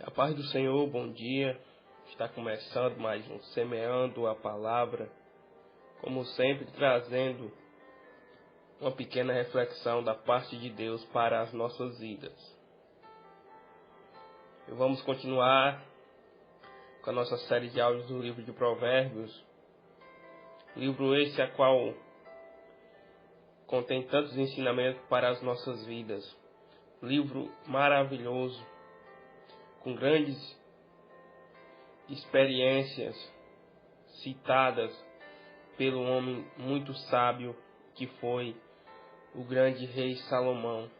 A paz do Senhor, bom dia. Está começando mais um Semeando a Palavra, como sempre trazendo uma pequena reflexão da parte de Deus para as nossas vidas. E vamos continuar com a nossa série de áudios do livro de Provérbios, livro esse a qual contém tantos ensinamentos para as nossas vidas. Livro maravilhoso, com grandes experiências citadas pelo homem muito sábio que foi o grande rei Salomão.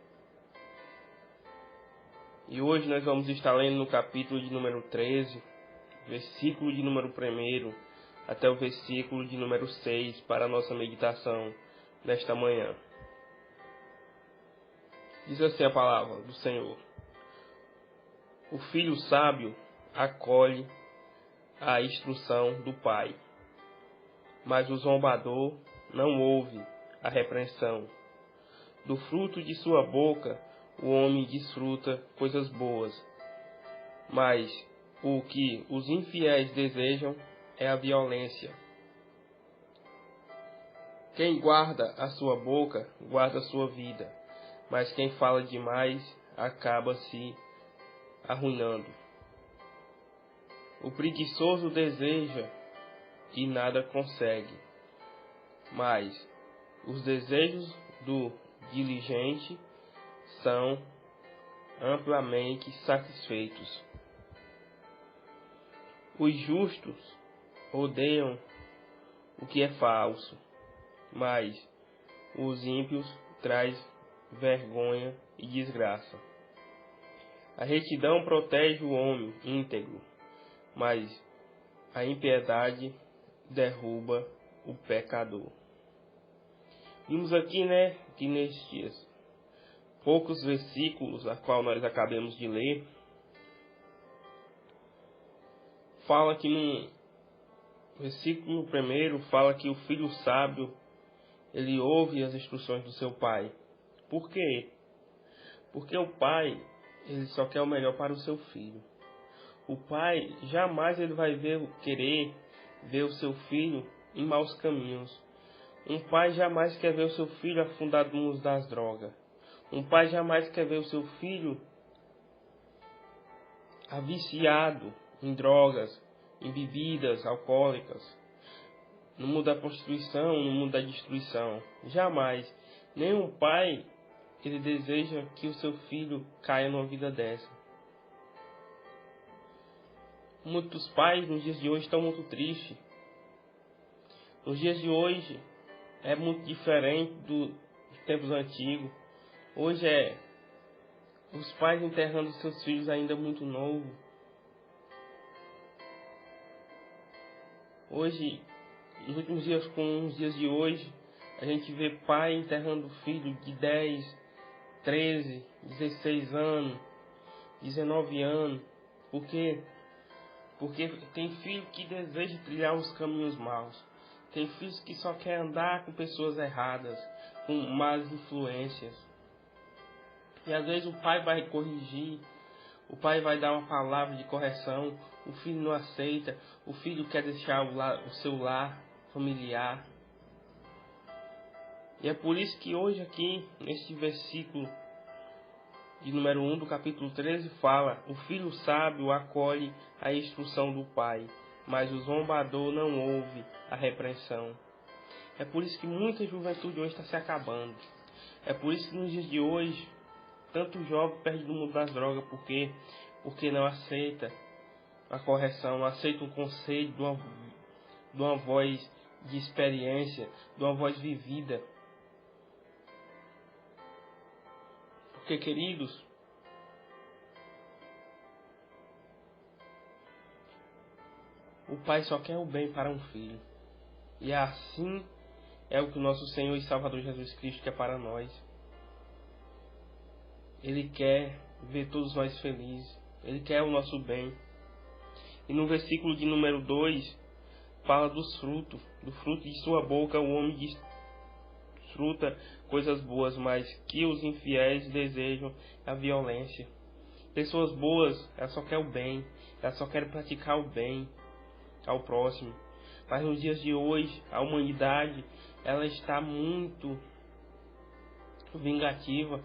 E hoje nós vamos estar lendo no capítulo de número 13, versículo de número 1 até o versículo de número 6 para a nossa meditação nesta manhã. Diz assim a palavra do Senhor: O filho sábio acolhe a instrução do pai, mas o zombador não ouve a repreensão. Do fruto de sua boca o homem desfruta coisas boas, mas o que os infiéis desejam é a violência. Quem guarda a sua boca guarda a sua vida, mas quem fala demais acaba se arruinando. O preguiçoso deseja e nada consegue, mas os desejos do diligente são amplamente satisfeitos. Os justos odeiam o que é falso, mas os ímpios traz vergonha e desgraça. A retidão protege o homem íntegro, mas a impiedade derruba o pecador. Vimos aqui, que nestes poucos versículos a qual nós acabamos de ler, fala que no versículo 1 fala que o filho sábio ele ouve as instruções do seu pai. Por quê? Porque o pai ele só quer o melhor para o seu filho. O pai jamais ele vai querer ver o seu filho em maus caminhos. Um pai jamais quer ver o seu filho afundado no uso das drogas. Um pai jamais quer ver o seu filho viciado em drogas, em bebidas alcoólicas, no mundo da prostituição, no mundo da destruição. Jamais. Nenhum pai ele deseja que o seu filho caia numa vida dessa. Muitos pais nos dias de hoje estão muito tristes. Nos dias de hoje é muito diferente dos tempos antigos. Hoje é os pais enterrando seus filhos ainda muito novos. Hoje, nos últimos dias, com os dias de hoje, a gente vê pai enterrando filho de 10, 13, 16 anos, 19 anos. Por quê? Porque tem filho que deseja trilhar os caminhos maus. Tem filhos que só quer andar com pessoas erradas, com más influências. E às vezes o pai vai corrigir, o pai vai dar uma palavra de correção, o filho não aceita, o filho quer deixar o seu lar familiar. E é por isso que hoje aqui, neste versículo de número 1 do capítulo 13 fala: o filho sábio acolhe a instrução do pai, mas o zombador não ouve a repreensão. É por isso que muita juventude hoje está se acabando. É por isso que nos dias de hoje, tanto jovem perde no mundo das drogas. Por quê? Porque não aceita a correção, não aceita um conselho de uma voz de experiência, de uma voz vivida. Porque, queridos, o pai só quer o bem para um filho. E assim é o que o nosso Senhor e Salvador Jesus Cristo quer para nós. Ele quer ver todos nós felizes. Ele quer o nosso bem. E no versículo de número 2, fala dos frutos. Do fruto de sua boca o homem desfruta coisas boas, mas que os infiéis desejam a violência. Pessoas boas, elas só querem o bem, elas só querem praticar o bem ao próximo. Mas nos dias de hoje, a humanidade, ela está muito vingativa.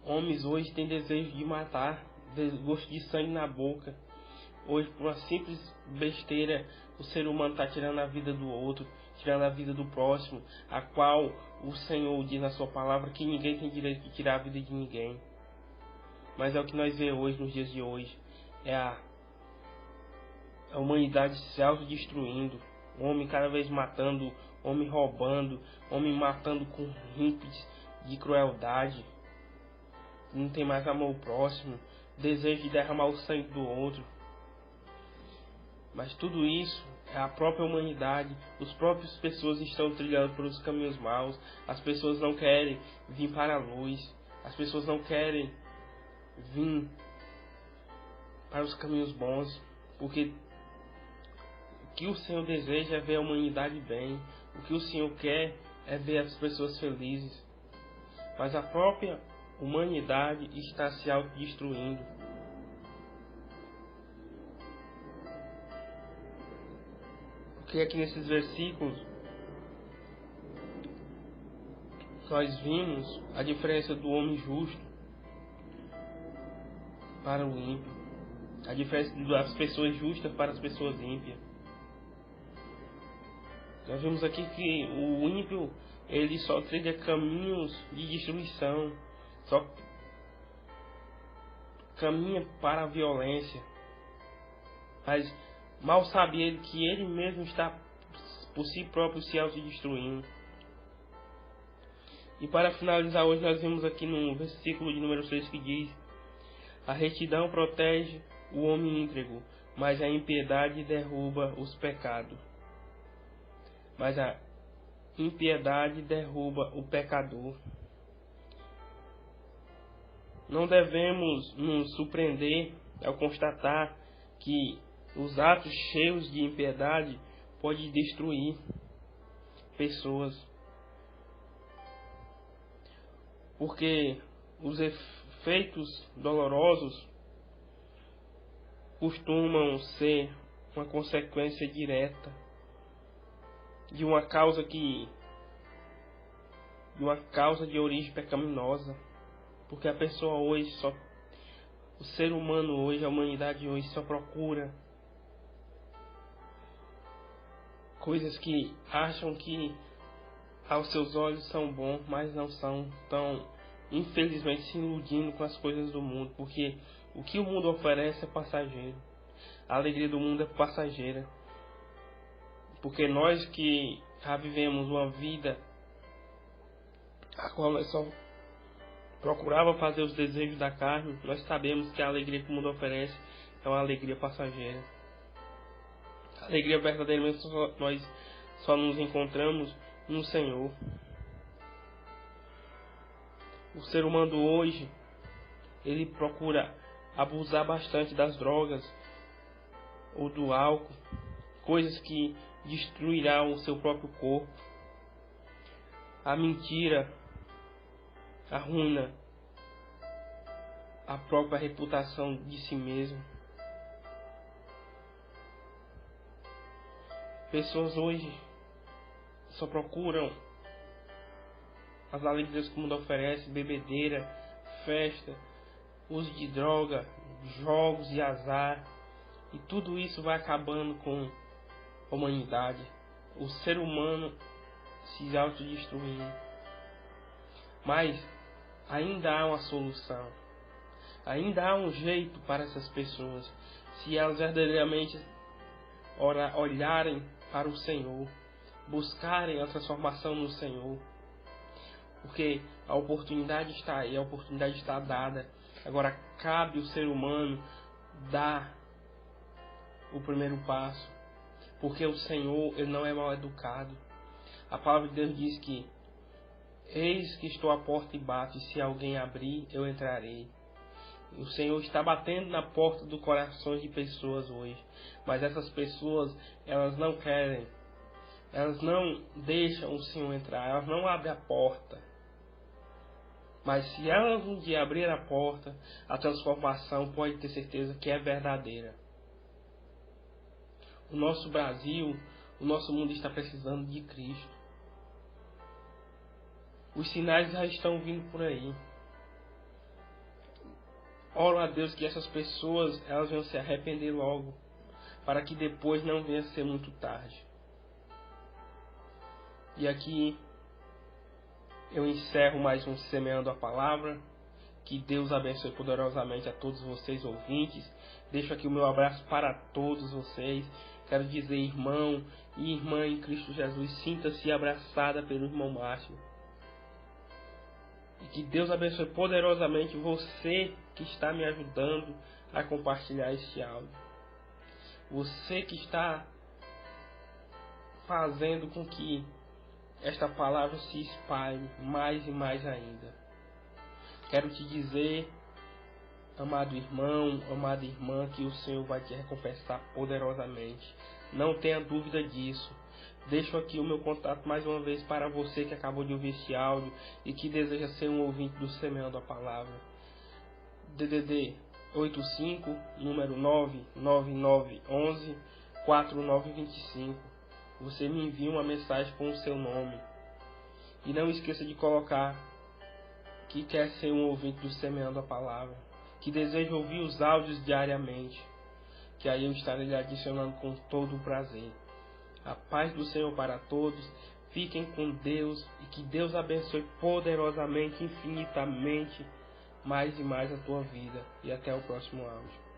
Homens hoje têm desejo de matar, gosto de sangue na boca. Hoje, por uma simples besteira, o ser humano está tirando a vida do outro, tirando a vida do próximo, a qual o Senhor diz na sua palavra que ninguém tem direito de tirar a vida de ninguém. Mas é o que nós vemos hoje, nos dias de hoje. É a humanidade se autodestruindo. O homem cada vez matando, homem roubando, homem matando com ímpetos de crueldade. Não tem mais amor ao próximo, desejo de derramar o sangue do outro. Mas tudo isso é a própria humanidade. As próprias pessoas estão trilhando pelos caminhos maus. As pessoas não querem vir para a luz. As pessoas não querem vir para os caminhos bons. Porque o que o Senhor deseja é ver a humanidade bem. O que o Senhor quer é ver as pessoas felizes. Mas a própria humanidade está se autodestruindo. Porque aqui nesses versículos nós vimos a diferença do homem justo para o ímpio, a diferença das pessoas justas para as pessoas ímpias. Nós vimos aqui que o ímpio, ele só trilha caminhos de destruição, só caminha para a violência, mas mal sabe ele que ele mesmo está por si próprio se autodestruindo. E para finalizar hoje, nós vemos aqui no versículo de número 6 que diz: a retidão protege o homem íntegro, mas a impiedade derruba os pecados. Mas a impiedade derruba o pecador. Não devemos nos surpreender ao constatar que os atos cheios de impiedade podem destruir pessoas. Porque os efeitos dolorosos costumam ser uma consequência direta de uma causa de origem pecaminosa. Porque a pessoa hoje o ser humano hoje, a humanidade hoje só procura coisas que acham que aos seus olhos são bons, mas não são. Estão infelizmente se iludindo com as coisas do mundo, porque o que o mundo oferece é passageiro. A alegria do mundo é passageira. Porque nós que já vivemos uma vida a qual nós só procurava fazer os desejos da carne, nós sabemos que a alegria que o mundo oferece é uma alegria passageira. A alegria verdadeiramente nós só nos encontramos no Senhor. O ser humano hoje, ele procura abusar bastante das drogas ou do álcool, coisas que destruirão o seu próprio corpo. A mentira arruina a própria reputação de si mesmo. Pessoas hoje só procuram as alegrias que o mundo oferece, bebedeira, festa, uso de droga, jogos de azar, e tudo isso vai acabando com a humanidade, o ser humano se autodestruindo. Mas ainda há uma solução, ainda há um jeito para essas pessoas, se elas verdadeiramente olharem para o Senhor, buscarem a transformação no Senhor. Porque a oportunidade está aí, a oportunidade está dada. Agora cabe o ser humano dar o primeiro passo. Porque o Senhor, ele não é mal educado. A palavra de Deus diz que: eis que estou à porta e bato, e se alguém abrir, eu entrarei. O Senhor está batendo na porta do coração de pessoas hoje. Mas essas pessoas, elas não querem. Elas não deixam o Senhor entrar. Elas não abrem a porta. Mas se elas um dia abrir a porta, a transformação pode ter certeza que é verdadeira. O nosso Brasil, o nosso mundo está precisando de Cristo. Os sinais já estão vindo por aí. Oro a Deus que essas pessoas elas venham se arrepender logo, para que depois não venha a ser muito tarde. E aqui eu encerro mais um Semeando a Palavra. Que Deus abençoe poderosamente a todos vocês ouvintes. Deixo aqui o meu abraço para todos vocês. Quero dizer, irmão e irmã em Cristo Jesus, sinta-se abraçada pelo irmão Márcio. E que Deus abençoe poderosamente você que está me ajudando a compartilhar este áudio. Você que está fazendo com que esta palavra se espalhe mais e mais ainda. Quero te dizer, amado irmão, amada irmã, que o Senhor vai te recompensar poderosamente. Não tenha dúvida disso. Deixo aqui o meu contato mais uma vez para você que acabou de ouvir este áudio e que deseja ser um ouvinte do Semeando a Palavra. DDD 85, número 99911 4925. Você me envia uma mensagem com o seu nome. E não esqueça de colocar que quer ser um ouvinte do Semeando a Palavra, que deseja ouvir os áudios diariamente, que aí eu estarei lhe adicionando com todo o prazer. A paz do Senhor para todos, fiquem com Deus e que Deus abençoe poderosamente, infinitamente, mais e mais a tua vida. E até o próximo áudio.